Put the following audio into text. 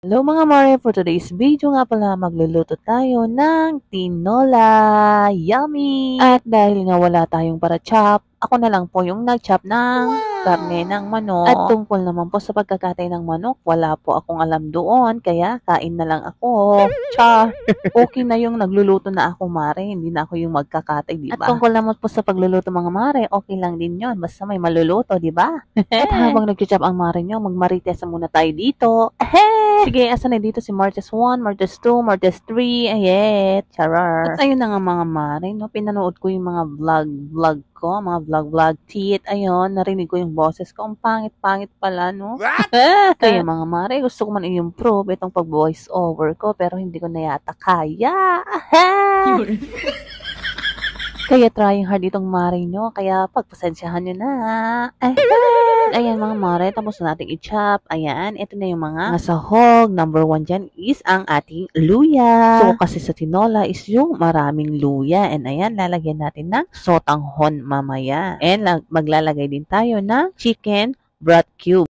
Hello mga mare, for today's video nga pala magluluto tayo ng tinola. Yummy! At dahil nga wala tayong para chop, ako na lang po yung nag-chop ng karne ng manok. At tungkol naman po sa pagkakatay ng manok, wala po akong alam doon, kaya kain na lang ako. Cha! Okay na yung nagluluto na ako mare, hindi na ako yung magkakatay, di ba? At tungkol naman po sa pagluluto mga mare, okay lang din yon, basta may maluluto, di ba? At habang nag-chop ang mare nyo, magmarites muna tayo dito. Sige, asan na dito si Martes 1, Martes 2, Martes 3, ayet, charar. At ayun na nga mga mare, no, pinanood ko yung mga vlog ko, mga vlog tit, ayun, narinig ko yung boses ko, ang pangit pala, no? Kaya mga mare, gusto ko man i-improve itong pag-voice over ko, pero hindi ko na yata kaya. Kaya trying hard itong mare nyo, kaya pagpasensyahan nyo na. Ayan mga mare, tapos na natin i-chop. Ayan, ito na yung mga sahog. Number 1 dyan is ang ating luya. So, kasi sa tinola is yung maraming luya. And ayan, lalagyan natin ng sotanghon mamaya. And maglalagay din tayo ng chicken broth cube.